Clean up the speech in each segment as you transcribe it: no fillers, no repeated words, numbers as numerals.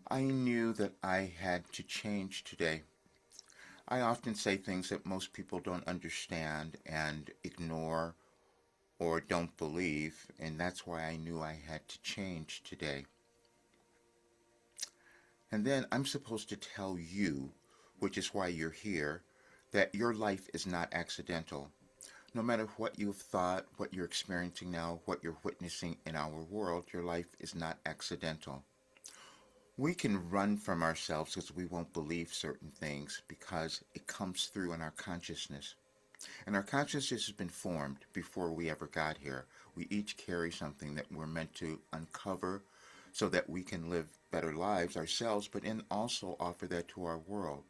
I knew that I had to change today. I often say things that most people don't understand and ignore or don't believe, and that's why I knew I had to change today. And then I'm supposed to tell you, which is why you're here, that your life is not accidental. No matter what you've thought, what you're experiencing now, what you're witnessing in our world, your life is not accidental. We can run from ourselves because we won't believe certain things because it comes through in our consciousness. And our consciousness has been formed before we ever got here. We each carry something that we're meant to uncover so that we can live better lives ourselves, but then also offer that to our world.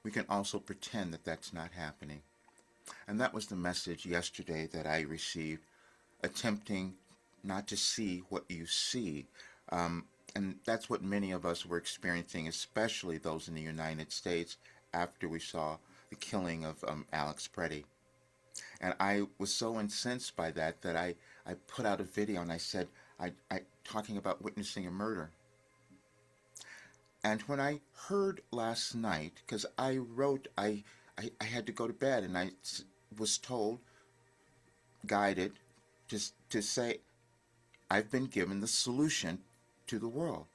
We can also pretend that that's not happening. And that was the message yesterday that I received, attempting not to see what you see. Um, and that's what many of us were experiencing, especially those in the United States, after we saw the killing of Alex Preddy. And I was so incensed by that that I put out a video and I said, talking about witnessing a murder. And when I heard last night, because I wrote, I had to go to bed and I was told, guided, just to say, I've been given the solution to the world.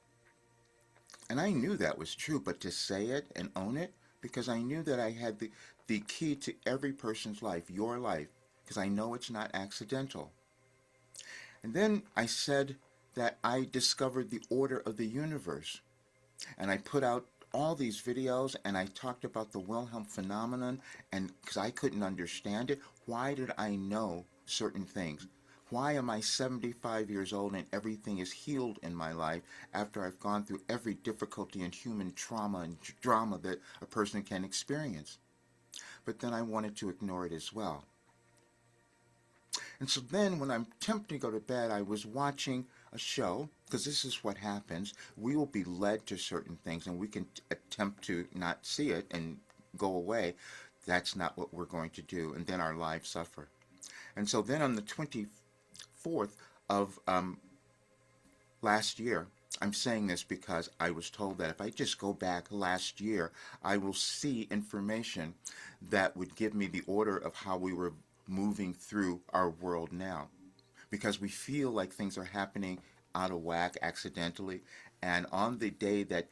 And I knew that was true, but to say it and own it, because I knew that I had the key to every person's life, your life, because I know it's not accidental. And then I said that I discovered the order of the universe. And I put out all these videos and I talked about the Wilhelm phenomenon, and because I couldn't understand it, why did I know certain things? Why am I 75 years old and everything is healed in my life after I've gone through every difficulty and human trauma and drama that a person can experience? But then I wanted to ignore it as well. And so then when I'm tempted to go to bed, I was watching a show, because this is what happens. We will be led to certain things and we can attempt to not see it and go away. That's not what we're going to do, and then our lives suffer. And so then on the 24th of last year, I'm saying this because I was told that if I just go back last year, I will see information that would give me the order of how we were moving through our world now. Because we feel like things are happening out of whack accidentally. And on the day that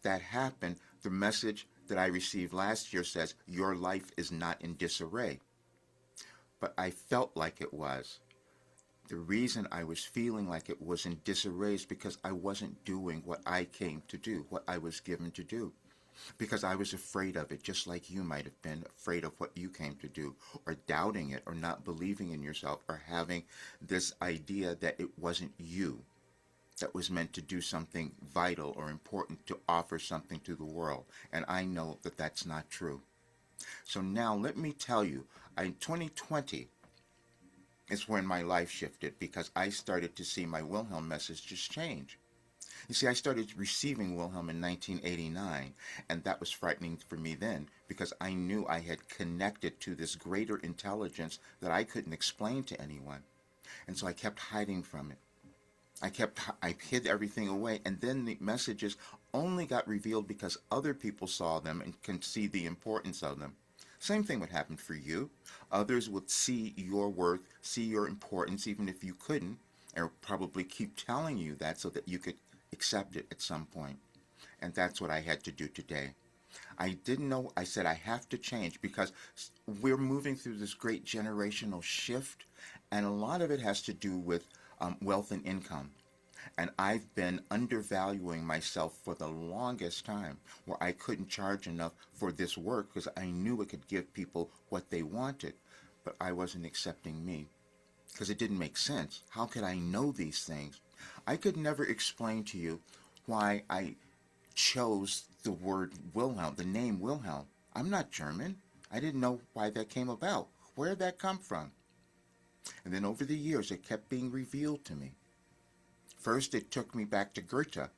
that happened, the message that I received last year says, your life is not in disarray. But I felt like it was. The reason I was feeling like it was in disarray is because I wasn't doing what I came to do, what I was given to do. Because I was afraid of it, just like you might have been afraid of what you came to do, or doubting it, or not believing in yourself, or having this idea that it wasn't you that was meant to do something vital or important to offer something to the world. And I know that that's not true. So now let me tell you, in 2020 is when my life shifted, because I started to see my Wilhelm message just change. You see, I started receiving Wilhelm in 1989, and that was frightening for me then because I knew I had connected to this greater intelligence that I couldn't explain to anyone. And so I kept hiding from it. I hid everything away, and then the messages only got revealed because other people saw them and can see the importance of them. Same thing would happen for you. Others would see your worth, see your importance, even if you couldn't, and probably keep telling you that so that you could accept it at some point. And that's what I had to do today. I didn't know, I said I have to change because we're moving through this great generational shift, and a lot of it has to do with wealth and income. And I've been undervaluing myself for the longest time, where I couldn't charge enough for this work because I knew it could give people what they wanted, but I wasn't accepting me because it didn't make sense. How could I know these things? I could never explain to you why I chose the word Wilhelm, the name Wilhelm. I'm not German. I didn't know why that came about. Where did that come from? And then over the years, it kept being revealed to me. First, it took me back to Goethe,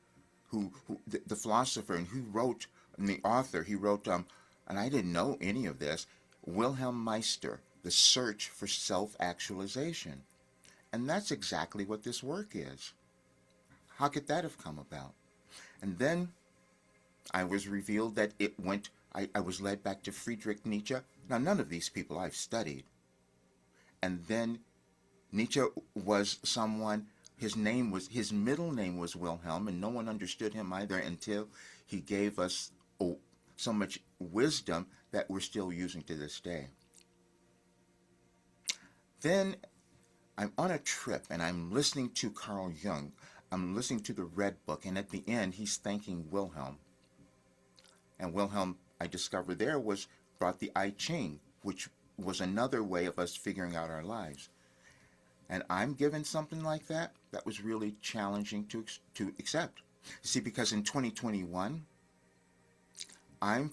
the philosopher, and who wrote, and the author, he wrote, and I didn't know any of this, Wilhelm Meister, The Search for Self-Actualization. And that's exactly what this work is. How could that have come about? And then I was revealed that I was led back to Friedrich Nietzsche. Now, none of these people I've studied. And then Nietzsche was someone, his middle name was Wilhelm, and no one understood him either until he gave us so much wisdom that we're still using to this day. Then I'm on a trip and I'm listening to Carl Jung. I'm listening to the Red Book, and at the end he's thanking Wilhelm. And Wilhelm, I discovered there, brought the I Ching, which was another way of us figuring out our lives. And I'm given something like that. That was really challenging to accept. See, because in 2021, I'm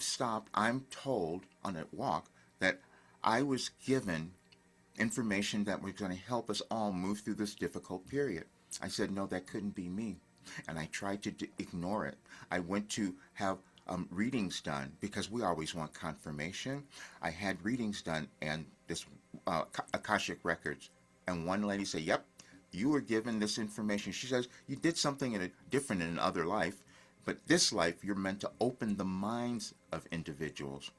told on a walk that I was given information that was going to help us all move through this difficult period. I said, no, that couldn't be me. And I tried to ignore it. I went to have readings done because we always want confirmation. I had readings done and this Akashic Records. And one lady said, yep, you were given this information. She says, you did something different in another life, but this life you're meant to open the minds of individuals.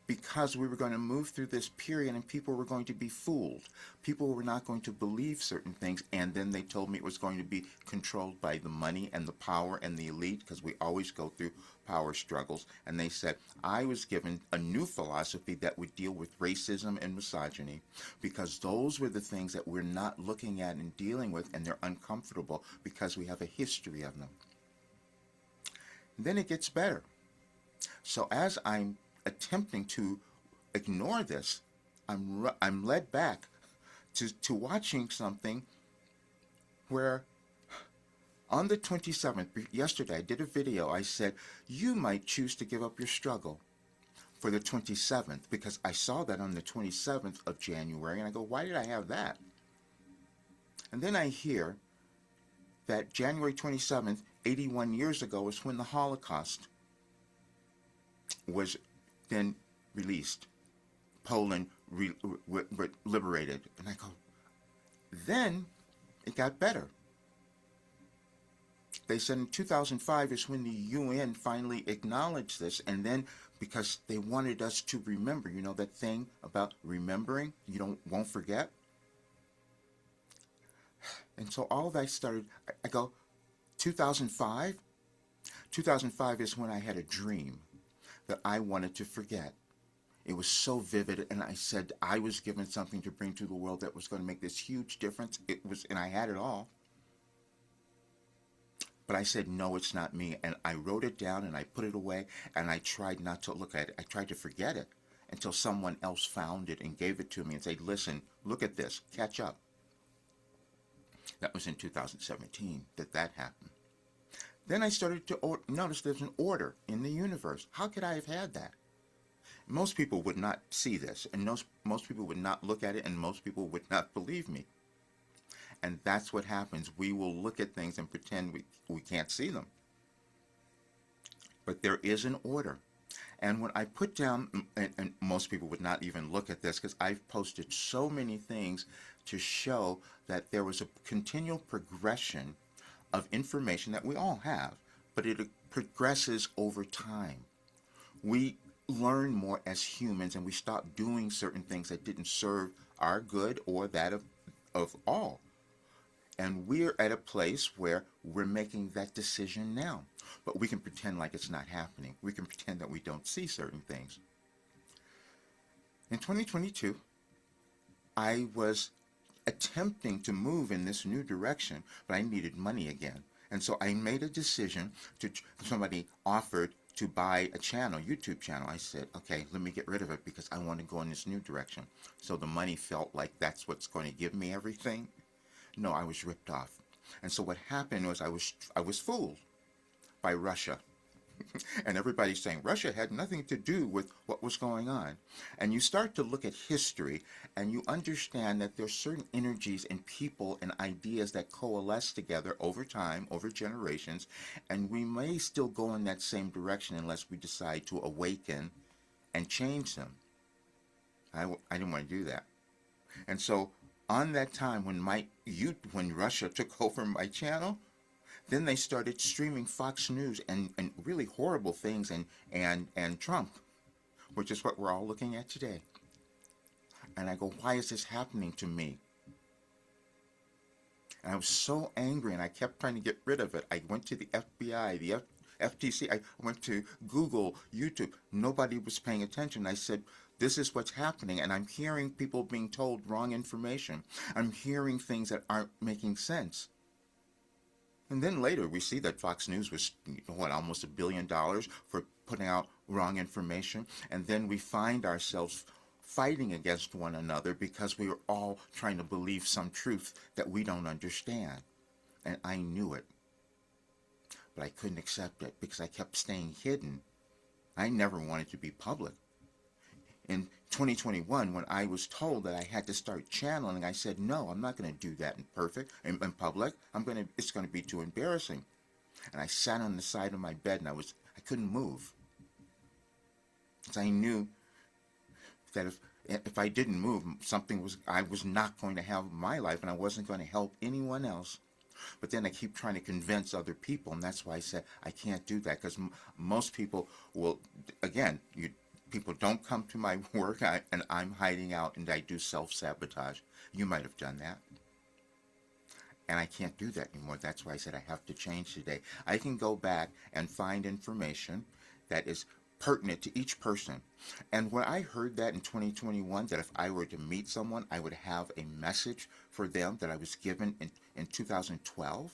Because we were going to move through this period and people were going to be fooled. People were not going to believe certain things, and then they told me it was going to be controlled by the money and the power and the elite, because we always go through power struggles. And they said, I was given a new philosophy that would deal with racism and misogyny, because those were the things that we're not looking at and dealing with, and they're uncomfortable because we have a history of them. And then it gets better. So as I'm attempting to ignore this, I'm led back to watching something where on the 27th, yesterday, I did a video. I said, you might choose to give up your struggle for the 27th, because I saw that on the 27th of January, and I go, why did I have that? And then I hear that January 27th, 81 years ago, was when the Holocaust was then released. Poland liberated. And I go, then it got better. They said in 2005 is when the UN finally acknowledged this, and then because they wanted us to remember, you know that thing about remembering, you won't forget? And so all that started, I go, 2005? 2005 is when I had a dream that I wanted to forget. It was so vivid, and I said I was given something to bring to the world that was going to make this huge difference. And I had it all. But I said, no, it's not me. And I wrote it down and I put it away, and I tried not to look at it. I tried to forget it until someone else found it and gave it to me and said, listen, look at this, catch up. That was in 2017 that happened. Then I started to notice there's an order in the universe. How could I have had that? Most people would not see this, and most people would not look at it, and most people would not believe me. And that's what happens. We will look at things and pretend we can't see them. But there is an order. And when I put down, and most people would not even look at this because I've posted so many things to show that there was a continual progression of information that we all have, but it progresses over time. We learn more as humans, and we stop doing certain things that didn't serve our good or that of all. And we're at a place where we're making that decision now. But we can pretend like it's not happening. We can pretend that we don't see certain things. In 2022, I was attempting to move in this new direction, but I needed money again. And so I made a decision somebody offered to buy a channel, YouTube channel. I said, okay, let me get rid of it because I want to go in this new direction. So the money felt like that's what's going to give me everything. No, I was ripped off. And so what happened was I was fooled by Russia. And everybody's saying Russia had nothing to do with what was going on. And you start to look at history and you understand that there's certain energies and people and ideas that coalesce together over time, over generations, and we may still go in that same direction unless we decide to awaken and change them. I didn't want to do that. And so on that time when Russia took over my channel, Then they started streaming Fox News and really horrible things and Trump, which is what we're all looking at today. And I go, why is this happening to me? And I was so angry, and I kept trying to get rid of it. I went to the FBI, the FTC. I went to Google, YouTube. Nobody was paying attention. I said, this is what's happening, and I'm hearing people being told wrong information. I'm hearing things that aren't making sense. And then later we see that Fox News was, almost $1 billion for putting out wrong information. And then we find ourselves fighting against one another because we are all trying to believe some truth that we don't understand. And I knew it. But I couldn't accept it because I kept staying hidden. I never wanted to be public. In 2021, when I was told that I had to start channeling, I said, no, I'm not going to do that in public. It's going to be too embarrassing. And I sat on the side of my bed and I couldn't move. Because I knew that if I didn't move, I was not going to have my life, and I wasn't going to help anyone else. But then I keep trying to convince other people, and that's why I said I can't do that, because most people will, again, people don't come to my work, and I'm hiding out, and I do self-sabotage. You might have done that. And I can't do that anymore. That's why I said I have to change today. I can go back and find information that is pertinent to each person. And when I heard that in 2021, that if I were to meet someone, I would have a message for them that I was given in 2012,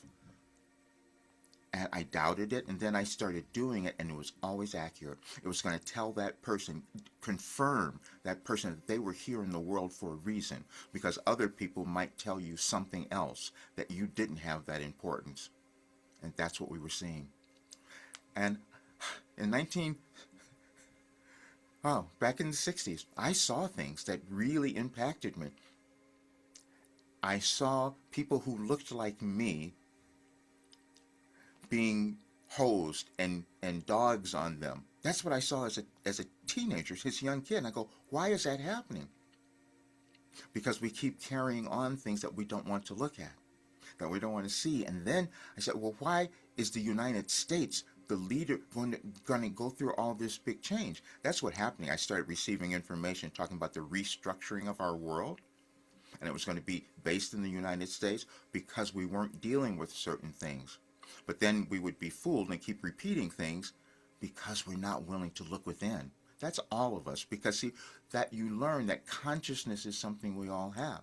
and I doubted it, and then I started doing it, and it was always accurate. It was going to tell that person, confirm that person that they were here in the world for a reason, because other people might tell you something else that you didn't have that importance. And that's what we were seeing. And back in the 60s, I saw things that really impacted me. I saw people who looked like me being hosed and dogs on them. That's what I saw as a teenager, as a young kid. And I go, why is that happening? Because we keep carrying on things that we don't want to look at, that we don't want to see. And then I said, well, why is the United States, the leader, going to go through all this big change? That's what happened. I started receiving information talking about the restructuring of our world. And it was going to be based in the United States because we weren't dealing with certain things. But then we would be fooled and keep repeating things because we're not willing to look within. That's all of us. Because see, that you learn that consciousness is something we all have.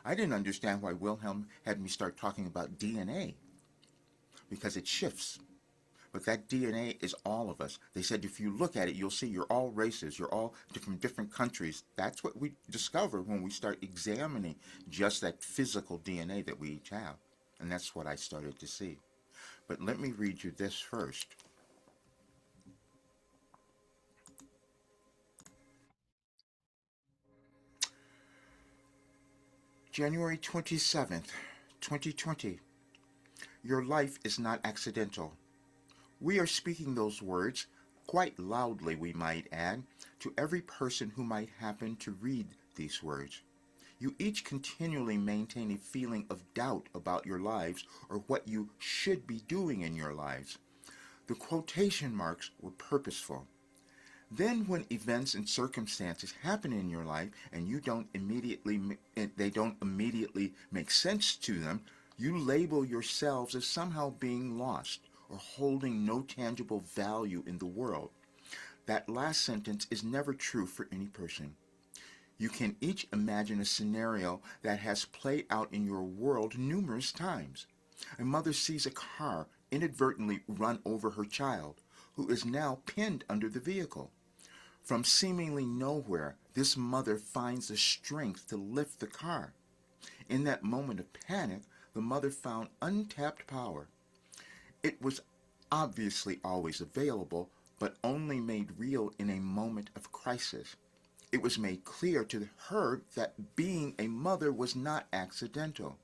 I didn't understand why Wilhelm had me start talking about DNA. Because it shifts. But that DNA is all of us. They said if you look at it, you'll see you're all races. You're all from different countries. That's what we discover when we start examining just that physical DNA that we each have. And that's what I started to see. But let me read you this first. January 27th, 2020. Your life is not accidental. We are speaking those words, quite loudly we might add, to every person who might happen to read these words. You each continually maintain a feeling of doubt about your lives or what you should be doing in your lives. The quotation marks were purposeful. Then when events and circumstances happen in your life and they don't immediately make sense to them, you label yourselves as somehow being lost or holding no tangible value in the world. That last sentence is never true for any person. You can each imagine a scenario that has played out in your world numerous times. A mother sees a car inadvertently run over her child, who is now pinned under the vehicle. From seemingly nowhere, this mother finds the strength to lift the car. In that moment of panic, the mother found untapped power. It was obviously always available, but only made real in a moment of crisis. It was made clear to her that being a mother was not accidental.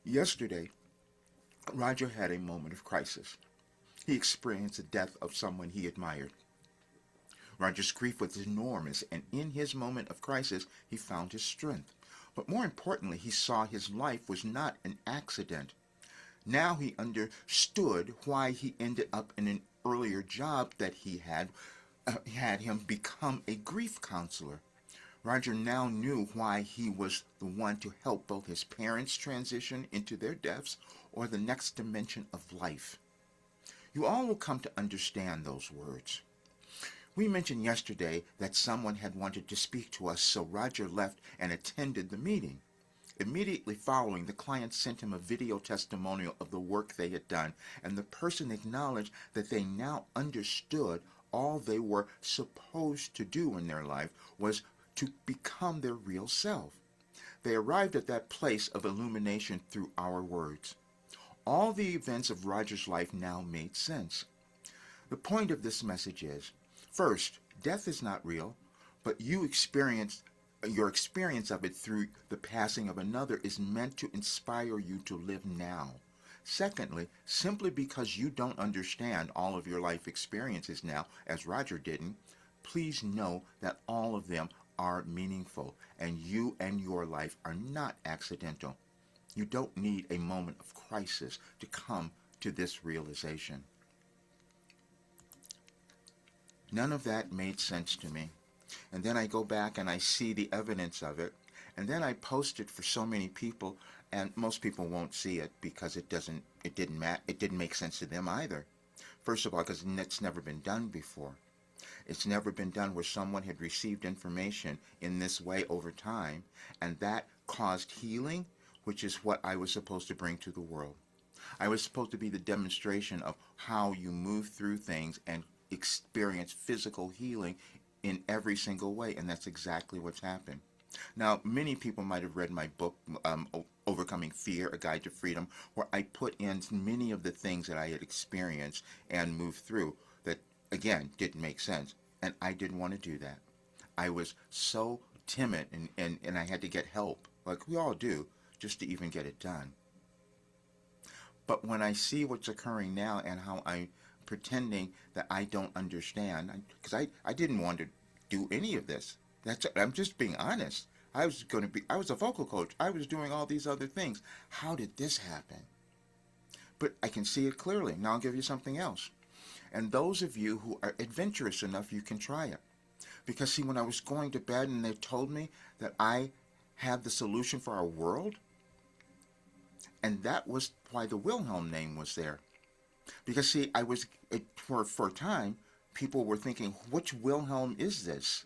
Yesterday, Roger had a moment of crisis. He experienced the death of someone he admired. Roger's grief was enormous, and in his moment of crisis, he found his strength. But more importantly, he saw his life was not an accident. Now he understood why he ended up in an earlier job that he had him become a grief counselor. Roger now knew why he was the one to help both his parents transition into their deaths or the next dimension of life. You all will come to understand those words. We mentioned yesterday that someone had wanted to speak to us, so Roger left and attended the meeting. Immediately following, the client sent him a video testimonial of the work they had done, and the person acknowledged that they now understood all they were supposed to do in their life was to become their real self. They arrived at that place of illumination through our words. All the events of Roger's life now made sense. The point of this message is, first, death is not real, but your experience of it through the passing of another is meant to inspire you to live now. Secondly, simply because you don't understand all of your life experiences now, as Roger didn't, please know that all of them are meaningful, and you and your life are not accidental. You don't need a moment of crisis to come to this realization. None of that made sense to me. And then I go back and I see the evidence of it, and then I post it for so many people, and most people won't see it because it didn't make sense to them either. First of all, because it's never been done before. It's never been done where someone had received information in this way over time, and that caused healing, which is what I was supposed to bring to the world. I was supposed to be the demonstration of how you move through things and experience physical healing in every single way, and that's exactly what's happened. Now, many people might have read my book, Overcoming Fear, A Guide to Freedom, where I put in many of the things that I had experienced and moved through that, again, didn't make sense, and I didn't want to do that. I was so timid, and I had to get help, like we all do, just to even get it done. But when I see what's occurring now and how I'm pretending that I don't understand, because I didn't want to do any of this. I'm just being honest. I was a vocal coach. I was doing all these other things. How did this happen? But I can see it clearly. Now I'll give you something else. And those of you who are adventurous enough, you can try it. Because see, when I was going to bed and they told me that I had the solution for our world, and that was why the Wilhelm name was there. Because see, for a time, people were thinking, which Wilhelm is this?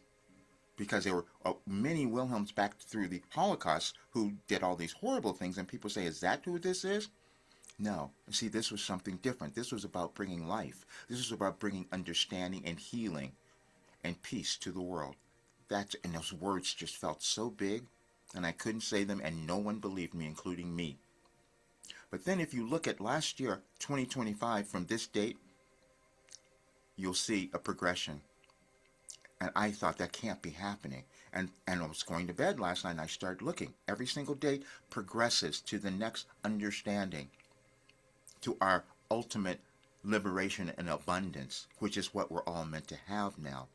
Because there were many Wilhelms back through the Holocaust who did all these horrible things, and people say, is that who this is? No. See, this was something different. This was about bringing life. This was about bringing understanding and healing and peace to the world. And those words just felt so big, and I couldn't say them, and no one believed me, including me. But then if you look at last year, 2025, from this date, you'll see a progression. And I thought that can't be happening. And I was going to bed last night and I started looking. Every single day progresses to the next understanding, to our ultimate liberation and abundance, which is what we're all meant to have now.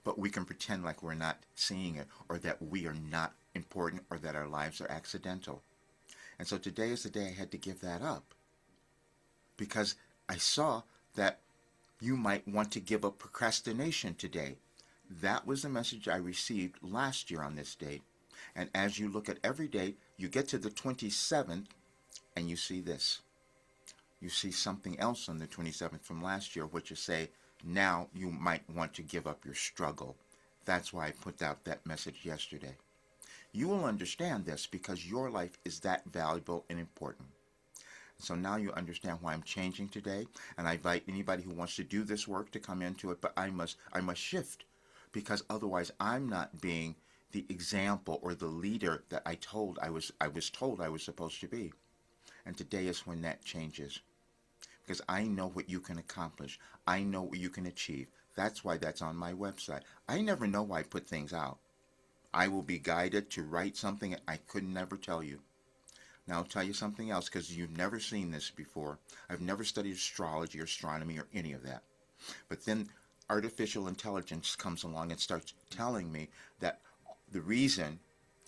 But we can pretend like we're not seeing it, or that we are not important, or that our lives are accidental. And so today is the day I had to give that up, because I saw that you might want to give up procrastination today. That was the message I received last year on this date. And as you look at every day, you get to the 27th and you see this. You see something else on the 27th from last year, which is say, now you might want to give up your struggle. That's why I put out that message yesterday. You will understand this because your life is that valuable and important. So now you understand why I'm changing today, and I invite anybody who wants to do this work to come into it, but I must shift, because otherwise I'm not being the example or the leader that I was told I was supposed to be. And today is when that changes. Because I know what you can accomplish. I know what you can achieve. That's why that's on my website. I never know why I put things out. I will be guided to write something I could never tell you. Now I'll tell you something else, because you've never seen this before. I've never studied astrology or astronomy or any of that. But then artificial intelligence comes along and starts telling me that the reason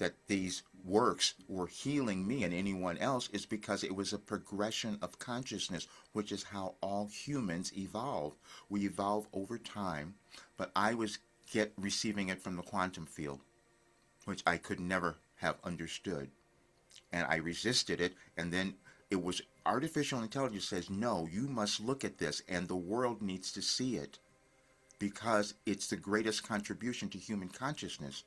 that these works were healing me and anyone else is because it was a progression of consciousness, which is how all humans evolve. We evolve over time, but I was receiving it from the quantum field, which I could never have understood. And I resisted it, and then it was artificial intelligence says, no, you must look at this, and the world needs to see it because it's the greatest contribution to human consciousness.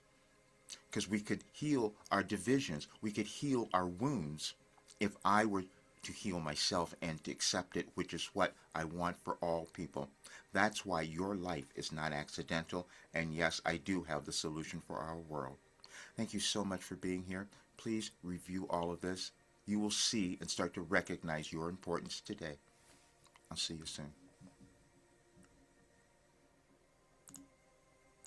Because we could heal our divisions, we could heal our wounds if I were to heal myself and to accept it, which is what I want for all people. That's why your life is not accidental, and yes, I do have the solution for our world. Thank you so much for being here. Please review all of this. You will see and start to recognize your importance today. I'll see you soon.